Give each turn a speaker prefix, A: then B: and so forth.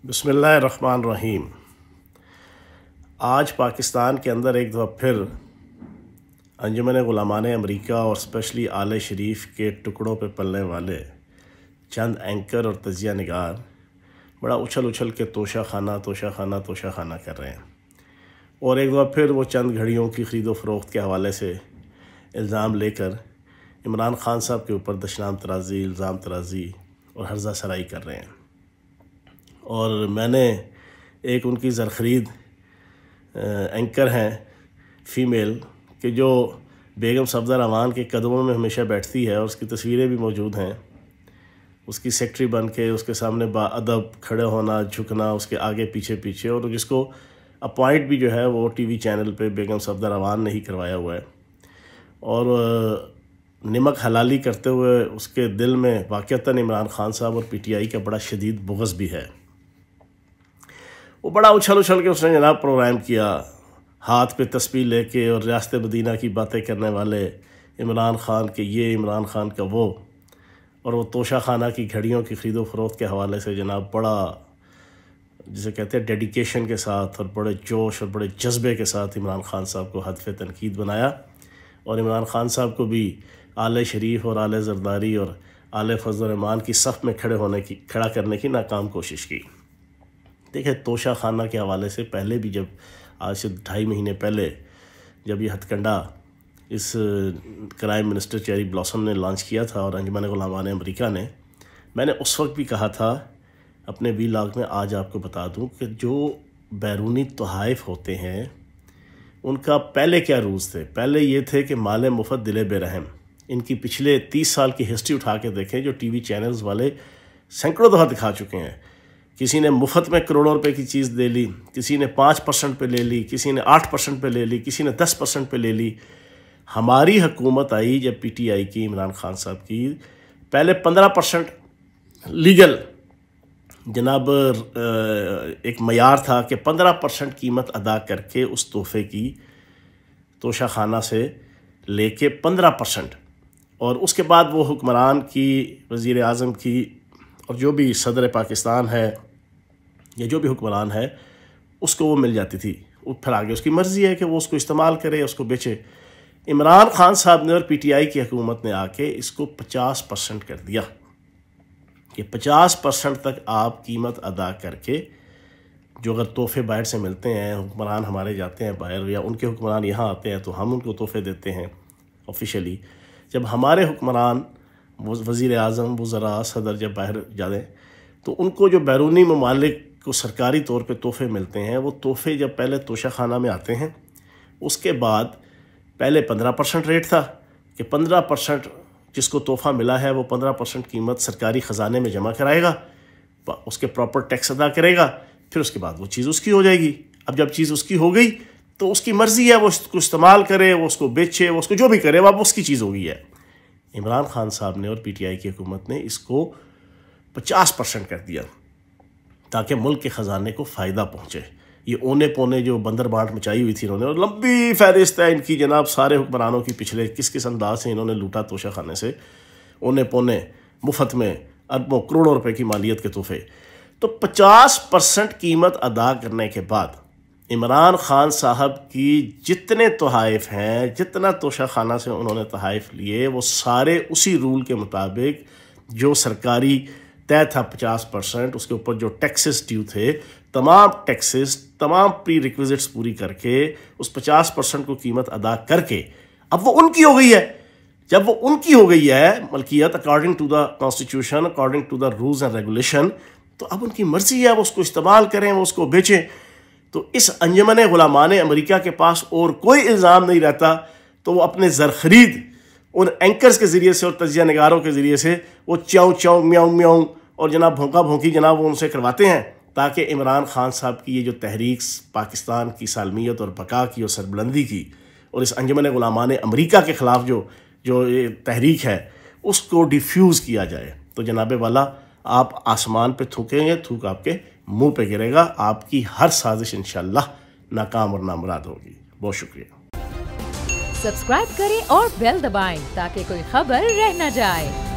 A: बिस्मिल्लाहिर्रहमानिर्रहीम। आज पाकिस्तान के अंदर एक दफ़ा फिर अंजुमन गुलामान अमरीका और स्पेशली आले शरीफ के टुकड़ों पे पलने वाले चंद एंकर और तजिया निगार बड़ा उछल उछल के तोशा खाना कर रहे हैं। और एक दफ़ा फिर वो चंद घड़ियों की ख़रीदो फ़रोख्त के हवाले से इल्ज़ाम लेकर इमरान ख़ान साहब के ऊपर दशनाम तराज़ी, इल्ज़ाम तराज़ी और हर्जा सराई कर रहे हैं। और मैंने एक उनकी ज़रख़रीद एंकर हैं फ़ीमेल कि जो बेगम सफदर अमान के कदमों में हमेशा बैठती है और उसकी तस्वीरें भी मौजूद हैं। उसकी सेक्रेटरी बन के उसके सामने बाअदब खड़े होना, झुकना, उसके आगे पीछे और जिसको अपॉइंट भी जो है वो टीवी चैनल पे बेगम सफदर अमान ने ही करवाया हुआ है। और नमक हलाली करते हुए उसके दिल में वाक़अतन इमरान ख़ान साहब और पीटीआई का बड़ा शदीद बुग़्ज़ भी है। वो बड़ा उछल के उसने जनाब प्रोग्राम किया, हाथ पे तस्बीह लेके और रियासत मदीना की बातें करने वाले इमरान ख़ान के ये, इमरान ख़ान का वो, और वो तोशा खाना की घड़ियों की ख़रीदो फ़रोख्त के हवाले से जनाब बड़ा, जिसे कहते हैं डेडिकेशन के साथ और बड़े जोश और बड़े जज्बे के साथ इमरान ख़ान साहब को हदफ़ तनकीद बनाया। और इमरान ख़ान साहब को भी आले शरीफ और आले ज़रदारी और आले फजल रहमान की सफ़ में खड़ा करने की नाकाम कोशिश की। देखिए, तोशा खाना के हवाले से पहले भी, जब आज से 2.5 महीने पहले जब ये हथकंडा इस क्राइम मिनिस्टर चेरी ब्लॉसम ने लॉन्च किया था और अंजुमन गुलामान अमरीका ने, मैंने उस वक्त भी कहा था अपने वीलॉग में, आज आपको बता दूं कि जो बैरूनी तोहाइफ होते हैं उनका पहले क्या रूल्स थे। पहले ये थे कि माले मुफ़त दिले बेरहम। इनकी पिछले 30 साल की हिस्ट्री उठा के देखें, जो टीवी चैनल्स वाले सैकड़ों दफ़ा दिखा चुके हैं। किसी ने मुफ्त में करोड़ों रुपए की चीज़ ले ली, किसी ने 5% पे ले ली, किसी ने 8% पे ले ली, किसी ने 10% पे ले ली। हमारी हुकूमत आई जब पीटीआई की, इमरान ख़ान साहब की, पहले 15% लीगल जनाब एक मयार था कि 15% कीमत अदा करके उस तोहफे की तोशा खाना से लेके 15%, और उसके बाद वो हुक्मरान की, वज़ीर आज़म की और जो भी सदर पाकिस्तान है या जो भी हुक्मरान है उसको वो मिल जाती थी। फिर आगे उसकी मर्ज़ी है कि वो उसको इस्तेमाल करे, उसको बेचे। इमरान ख़ान साहब ने और पीटीआई की हुकूमत ने आके इसको 50% कर दिया कि 50% तक आप कीमत अदा करके, जो अगर तोहफे बाहर से मिलते हैं, हुक्मरान हमारे जाते हैं बाहर या उनके हुक्मरान यहाँ आते हैं तो हम उनको तोहफे देते हैं ऑफिशियली। जब हमारे हुक्मरान, वज़ीर आज़म, वज़रा, सदर जब बाहर जाते तो उनको जो बैरूनी ममालिक को सरकारी तौर पे तोहफे मिलते हैं, वो तोहफे जब पहले तोशा खाना में आते हैं, उसके बाद पहले 15% रेट था कि 15% जिसको तोहफ़ा मिला है वो 15% कीमत सरकारी ख़जाने में जमा कराएगा, उसके प्रॉपर टैक्स अदा करेगा, फिर उसके बाद वो चीज़ उसकी हो जाएगी। अब जब चीज़ उसकी हो गई तो उसकी मर्ज़ी है, वो उसको इस्तेमाल करे, वो उसको बेचे, वो उसको जो भी करे, वो अब उसकी चीज़ हो गई है। इमरान ख़ान साहब ने और पीटीआई की हुकूमत ने इसको 50% कर दिया ताकि मुल्क के ख़जाने को फ़ायदा पहुँचे। ये ओने पोने जो बंदर बांट मचाई हुई थी इन्होंने, और लंबी फहरिस्त है इनकी जनाब, सारे हुक्मरानों की पिछले किस किस अंदाज से इन्होंने लूटा तोशा खाने से, ओने पोने मुफ्त में अरबों करोड़ों रुपए की मालियत के तोहफे। तो 50% कीमत अदा करने के बाद इमरान ख़ान साहब की जितने तोहाइफ हैं, जितना तोशा खाना से उन्होंने तोहाइफ लिए, वो सारे उसी रूल के मुताबिक जो सरकारी तय था 50%, उसके ऊपर जो टैक्सेस ड्यू थे, तमाम टैक्सेस, तमाम प्री रिक्विजिट्स पूरी करके उस 50% को कीमत अदा करके अब वो उनकी हो गई है। जब वो उनकी हो गई है मलकियत, according to the constitution, according to the rules and regulation, तो अब उनकी मर्ज़ी है, वो उसको इस्तेमाल करें, वो उसको बेचें। तो इस अंजुमन गुलामान अमरीका के पास और कोई इल्ज़ाम नहीं रहता, तो वो अपने ज़रख़रीद उन एंकर्स के ज़रिए से और तजिया निगारों के ज़रिए से वो च्याऊ च्याऊ, म्याऊं म्याऊं और जनाब भौंका भौंकी जनाब वो उनसे करवाते हैं, ताकि इमरान ख़ान साहब की ये जो तहरीक पाकिस्तान की सालमियत और बका की और सरबुलंदी की, और इस अंजुमन गुलामान अमरीका के ख़िलाफ़ जो ये तहरीक है, उसको डिफ्यूज़ किया जाए। तो जनाबे वाला, आप आसमान पे थूकेंगे, थूक आपके मुंह पे गिरेगा। आपकी हर साजिश इंशाअल्लाह नाकाम और नामुराद होगी। बहुत शुक्रिया।
B: सब्सक्राइब करें और बेल दबाएं ताकि कोई खबर रह न जाए।